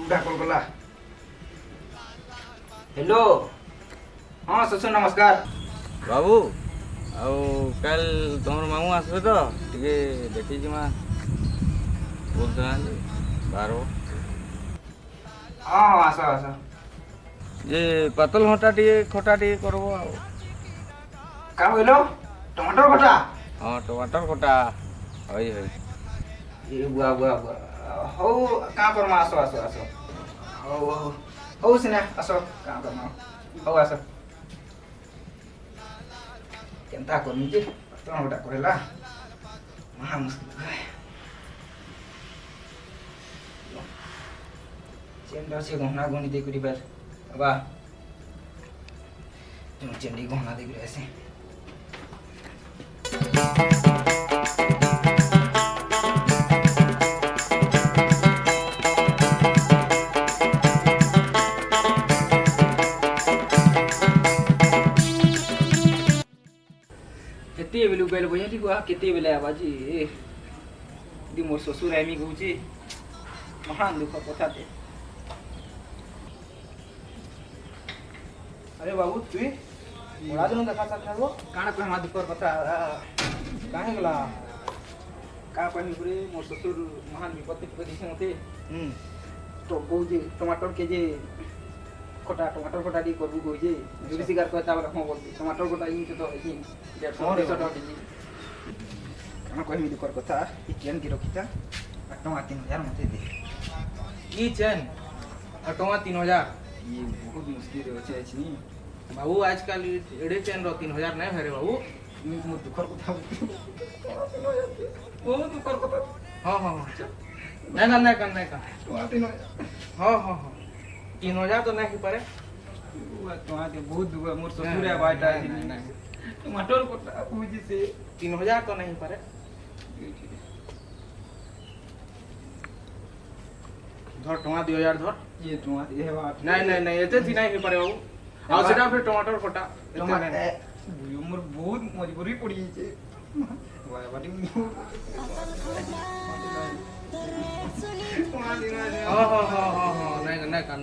बुढ़ा कॉल कला। हेलो हाँ ससुर नमस्कार। बाबू आउ कल तुम मामू आसबे तो टे देखी जिमा बोलते बार हाँ हाँ आस आस। ये पातल घंटा टे खटा टे करब क्या बोलो टमाटर खटा? हाँ टमाटर खटा हई हई ये बुआ बुआ बुआ हो कहाँ करमा आसो आसो आसो हो हो हो सिना आसो कहाँ करमा हो आसो केनता करनी जे पातल घंटा करेला महा मुश्किल है। चेंडा से गहना गहनी दे करी बार बाबा तुम चेंडी गहना दे करी ऐसे केते बेलु गइल भइया ठीक हुआ केते बेला आबाजी दी मोर ससुर आइमी गउची महान दुख कथा ते। अरे बाबू तुई बड़ा दिन देखा साथ हो काना पे हमा दुखर कथा काहे गला का कहनी पुरे मोर ससुर महान विपत्ति पे दिसे मते तो गउजे टमाटर के जे खटा टमाटर खटा दी करबू गउजे जुरी सिगार कहता रखम बोलती टमाटर खटा इन तो ही 150 टका केजी काना कहनी दुखर कथा ई चेन की रखिता टमा 3000 मते दे की चैन टमा 3000 ये बहुत मुश्किल रे छै छनी बाबू आजकल एड़े चैन रो 3000 नहीं है रे बाबू मो दुखर कथा ओ दुखर कथा हाँ हाँ हाँ नहीं कर टमा 3000 हाँ हाँ हाँ 3000 तो नहीं पारे टमा के बहुत दुख मोर ससुर है बाटा टमाटर कथा पूजी से 3000 तो नहीं पारे धर टमा 2000 धर ये टमा ये बात नहीं एते थी नहीं पारे बाबू आ सेटा फिर टमाटर खटा टमा मोर बहुत मजबूरी पड़ी छे वाय बाटी हाँ नहीं कर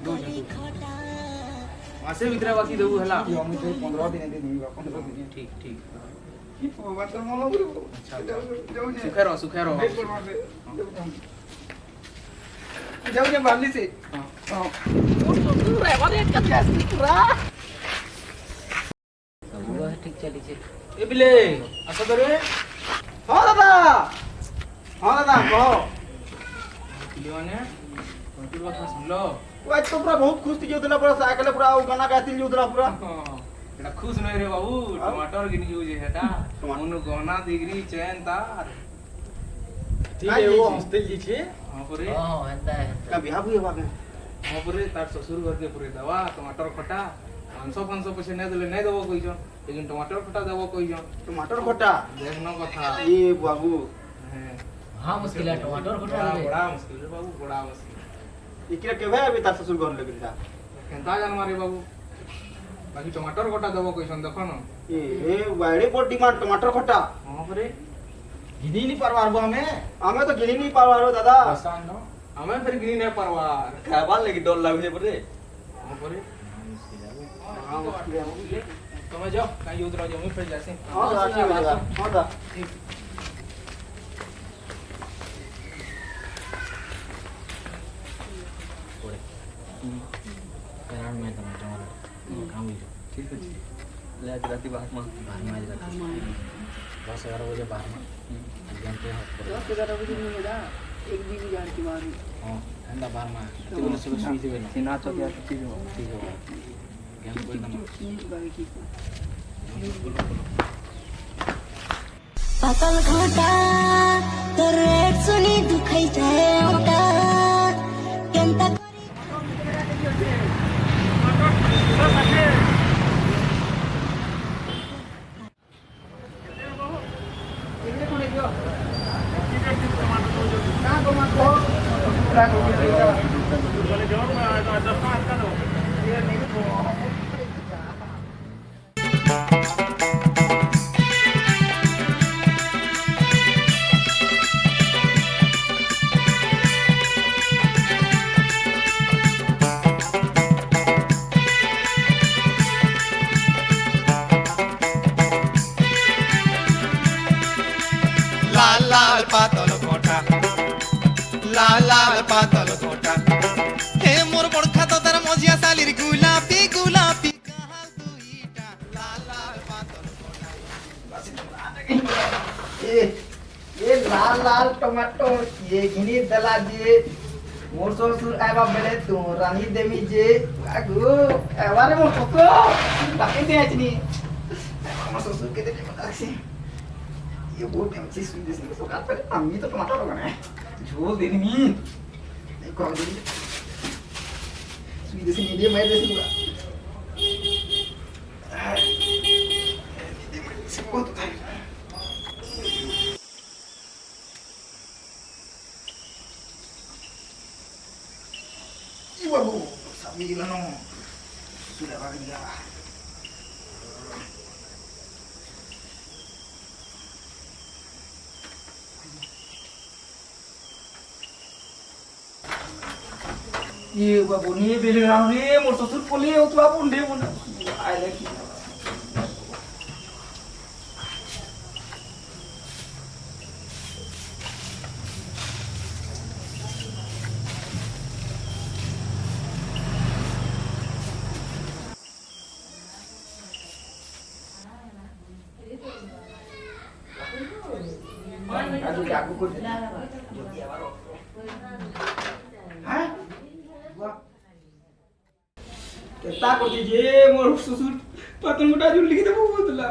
दो मासे भीतर बाकी देबू हला ये हम तो 15 दिन दे दूंगा 15 दिन ठीक ठीक की बाबा तो मन गुरु अच्छा सुखे रहो जाओ जे बाली से हां सब ठीक चली छे ए बिले आसा करे हां दादा कहो पिलिवाने कोई बात सुन लो वो आज तो पूरा बहुत खुश थी जोतला पूरा साइकिल पूरा गाना गाती जोतला पूरा एटा खुश नहीं रे बाबू टमाटर गिन यूज हेटा मनु गहना दिगरी चैन तार ठीक है वो हॉस्टल जी छे हां पुरे हां हेंदा का बियाह हुई बाके हां पुरे तार ससुर घर के पुरे दवा टमाटर खटा 500 पैसे नहीं देले नहीं देबो कोई जन लेकिन टमाटर खटा देबो कोई जन टमाटर खटा देखनो कथा ये बाबू हां मुश्किल है टमाटर खटा बड़ा मुश्किल है बाबू बड़ा मुश्किल इकरा के भाई अभी तार ससुर घर लगिल था केनता जान मारे बाबू बाकी टमाटर खटा देबो कोई जन देखो न ए वाड़े बहुत डिमांड टमाटर खटा हां पुरे गिनी नहीं परवार हमें तो गिनी नहीं परवार दादा आसान न हमें फिर गिनी नहीं परवार खाबार लगी डर लागे परे हां पुरे हां मुश्किल तुम जाओ कहीं उधर जाओ मैं फिर जैसे हां हां दा कारण में टमाटर काम ही ठीक है ले आज रात बाहर में आज रात 10-11 बजे बाहर में जानते हो 11 बजे नहीं मेरा एक दिन जान की बात हां ठंडा बाहर में तो बोले सुबह सुई से से नाच हो गया ठीक है ठीक है ज्ञान कोई ना पातल घाटा तर एक सुनी दुखाई जाए ओटा केनता লাল পাতল ঘটা লাল লাল পাতল ঘটা হে মোর বড়খা তো তার মজিয়া সালির গোলাপি গোলাপি কাহাল দুইটা লাল লাল পাতল ঘটা ये लाल लाल टमाटो ये घिनी दला जे मोर ससुर आबा बेले तू रानी देवी जे आगु एवारे मोर ससुर बाकी दे आचनी मोर ससुर के दे बतासी ये बहुत टाइम चीज सुन दिस सो काट पे आम्ही तो टमाटो लगाना है झोल देनी मी नहीं कर दे सुई दिस नहीं दे मैं दे पूरा से बहुत तो Waduh, sabi gila no. Sudah lagi gila. Iya, babu ni beli orang ni, mau susut pulih, itu apa pun dia pun. Ay lagi. Aduh, aku kut. Hah? Kita kurti je, मोर ससुर पतन गुटा जुल लिखी तो बहुत ला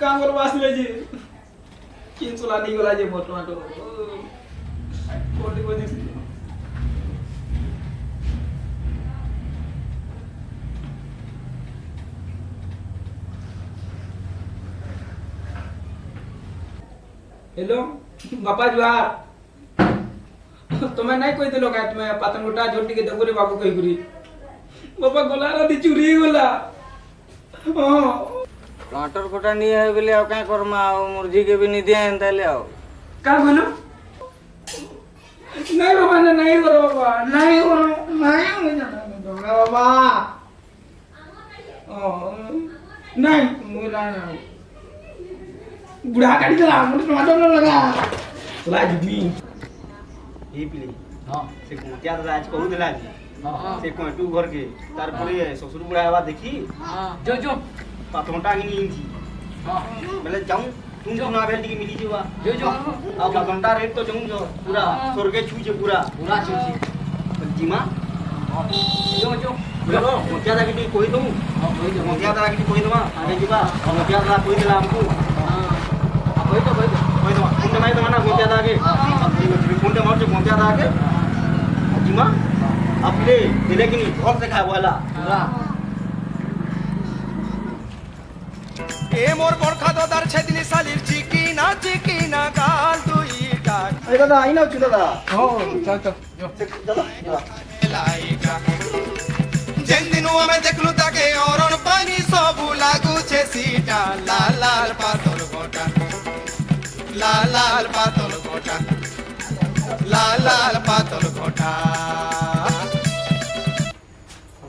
काम कर वास ले जे किन सोला नहीं गला जे मोर टमाटो कोटी को देख हेलो बापा जुआर तुम्हें नहीं कोई दिलो का तुम्हें पतन गुटा झोटी के दगुरे बाबू कही गुरी बापा गोला दी चुरी गोला टमाटर कोटा नहीं है बोले अब क्या करमा मुर्जी के भी नहीं दिया एंता ले आओ का बोलो नहीं बाबा नहीं करो बाबा नहीं करो नहीं दूंगा बाबा नहीं मुला नहीं बुढ़ा काटी चला मुझे टमाटर न लगा चला जिमी ही पिले हां से कोटिया राज कहू देला जी से कोटू घर के तार परे ससुर बुढ़ा आवा देखी हां जो जो पातोंटा गिनी इंची हां बोले जाऊं तुम ना बेल टिके मिली जीवा जो जो अब पातोंटा रेट तो जाऊं जो पूरा स्वर्ग छूजे पूरा छूछी जीमा जो जो बोलो कोटिया दा की कोई दऊ हां कोई दो कोटिया दा की कोई दवा आगे जीवा कोटिया दा कोई दिला हमको हां कोई तो कोई दवा तुम नहीं तो ना कोटिया दा के फोन ते मार जो कोटिया दा के जीमा अपने दिले की नहीं बहुत से खाए वाला এ মোর বড়খা দাদার ছেদিনি সালির চিকিনা গাল দুইটা अरे दादा आई ना छु दादा हो चल चल जो লাইকা যেন দিনু আমি দেখলু তাকে অরণ পানি সবু লাগুছে সিটা লাল লাল পাতল গোটা লাল লাল পাতল গোটা লাল লাল পাতল গোটা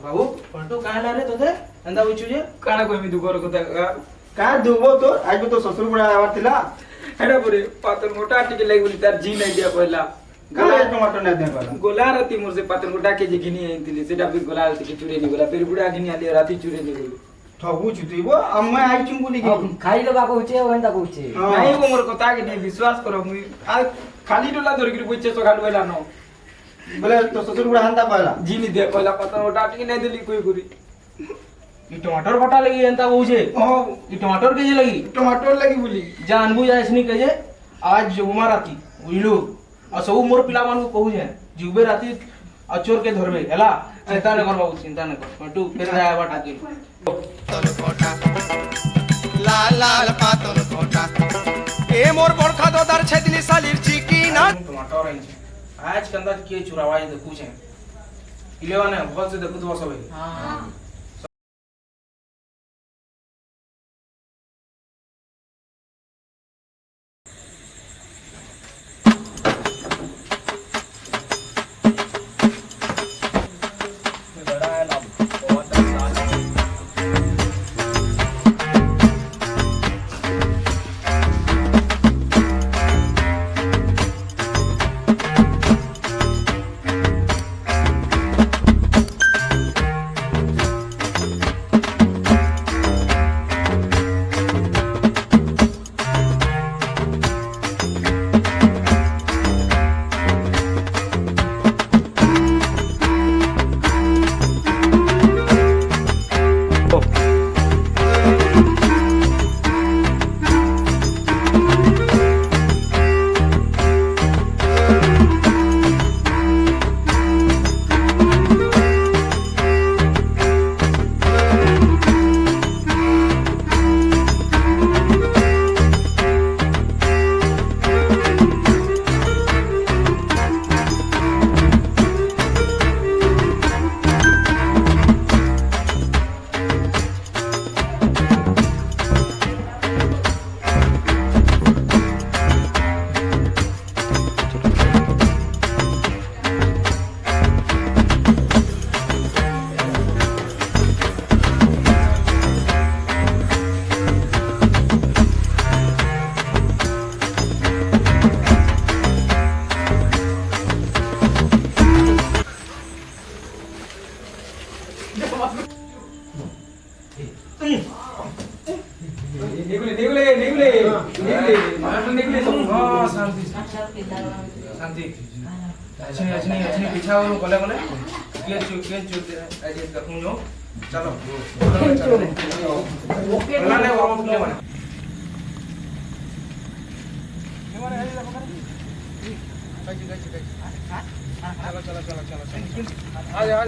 बाबू पंटू कहां ला रे तोते अंदा बुचु जे काना कोई मी दुगोर को का दुबो तो आज तो ससुर बुढ़ा आवर थिला हेडा पुरे पातन मोटा टिके लागि बोली तार जी नहीं दिया पहिला गला टमाटर नहीं दे वाला गोला राती मोर से पातन मोटा के जे गिनी आइतिले सेटा भी गोला राती के चुरे नहीं गोला फिर बुढ़ा गिनी आली राती चुरे नहीं गोली ठगु छुतीबो अम्मा आई चुम बोली की खाई लगा कहूचे ओंता कहूचे नहीं वो मोर कथा के नहीं विश्वास करो मुई आ खाली डोला धर के बुच्चे सो खालु वेला न बोले तो ससुर बुढ़ा हंदा पहिला जी नहीं दे पहिला पातन मोटा टिके नहीं देली कोई गुरी ये टमाटर कोटा लगी एंता कहूचे ओ ये टमाटर के जे लगी टमाटर लगी बोली जानबू जायसनी के जे आज जुमा राती बुझलु और सब मोर पिला मान को कहू जे जुबे राती अचोर के धरबे हला चिंता न कर बाबू चिंता न कर टू फिर जाय बाटा के পাতল গোটা লাল লাল পাতল গোটা এ মোর বড়খা দাদার ছেদিনি সালির চিকিনা टमाटर आई आज कंदा के चुरावाई देखू छे इलेवाने बहुत से देखू तो सब हां हाँ शांति शांति अच्छी पीछा गले गले के चुप आज देखूं जो चलो चलो ले वो ले माने चलो आ जा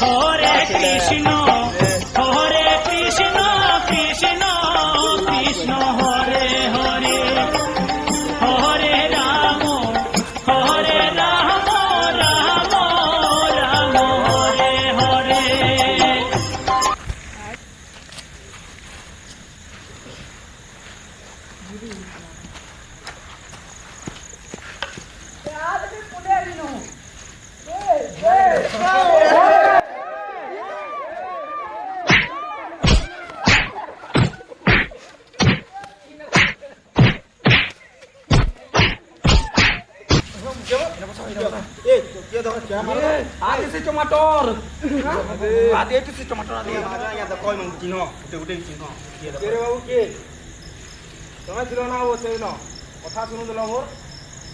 हरे कृष्ण कृष्ण कृष्ण कृष्ण हरे हरे हरे राम राम राम हरे हरे आधे से टमाटर आधे से टमाटर आधे यहाँ तो कोई मंग चिन्ह उठे चिन्ह तेरे बाबू के तुम्हें दिलो ना वो से ना कथा सुनो दिलो मोर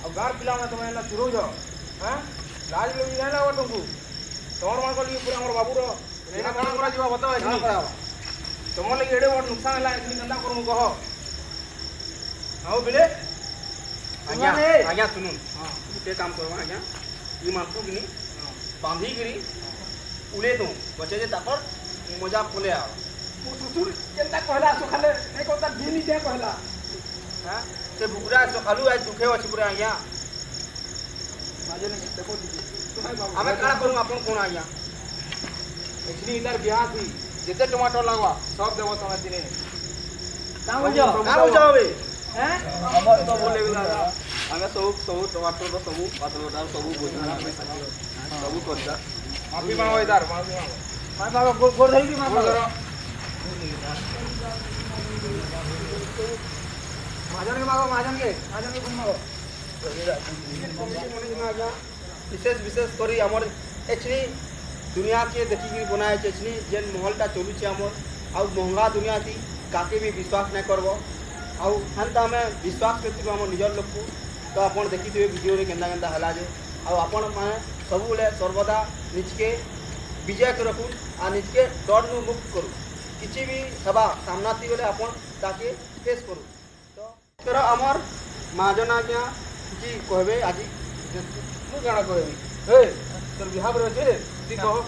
अब गार पिला ना तुम्हें ना चुरो जाओ हैं लाज लोग नहीं ना वो तुमको तोर मान को लिए पूरा हमर बाबू रो रेना काना करा जीवा बताओ इतनी तुम लगे एड़े बड़ नुकसान है इतनी गंदा करूँ कहो आओ बिले आज्ञा सुनुन गोटे काम करवा आज्ञा ई मानकु कि बांधी गिरी उड़े दूँ बचे जे तापर मजा पले आ केनता कहला सखाले ए कोता दिनी दे कहला हां से बुगरा सखालु आज दुखे अछि पूरा आज्ञा माजे ने देखो दीजिए हमें काना करूँ अपन कोन आज्ञा एक्चुअली इधर ब्याह थी जितने टमाटर लगवा सब देवो तुम्हें दिने का हो जाओ बे हैं हमर तो बोले बिना हमें सब टमाटर तो सब पातलोदार सब बुझना सब करता माफी मांगो इधर माफी मांगो गोर धरी की मां महाजन के महाजन के गुण मांगो विशेष करी हमर एक्चुअली दुनिया के देखिक बनाए एक्चुअली जेन महलटा चलुचे हमर आ महंगा दुनिया थी काके भी विश्वास नहीं करबो आ हेन्ता हमें विश्वास करती हम निजर लोक को तो अपन देखिथे वीडियो रे केंदा केंदा हला जे आ अपन माने सब बेले सर्वदा निजके विजय के रखू आ निजके डर नु मुक्त करू किछि भी सभा सामना थी बेले अपन ताके फेस करू तो तर हमर महाजन आज्ञा जी कहबे आज मु गाना कहबी ए तोर बिहाव रे छे ती कहो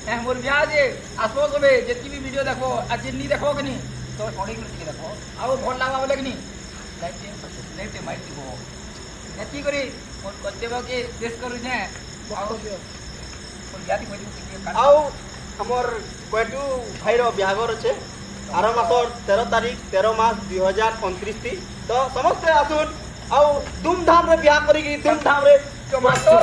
ए मोर बियाह जे आसबो सबे जेती भी वीडियो देखो आज नी देखो कि नी तो थोड़ी मिनट देखो आउ भल लागा बोले कि नी लाइक माइट को एती करी मोर कतेबो के शेष करू जे आउ कोन जाति कोइ आउ हमर कोटू भाईर बिहागर छे आर मासर 13 तारीख 13 मास 2029 थी तो समस्त आसुन आउ धूमधाम रे बियाह करी धूमधाम रे टमाटर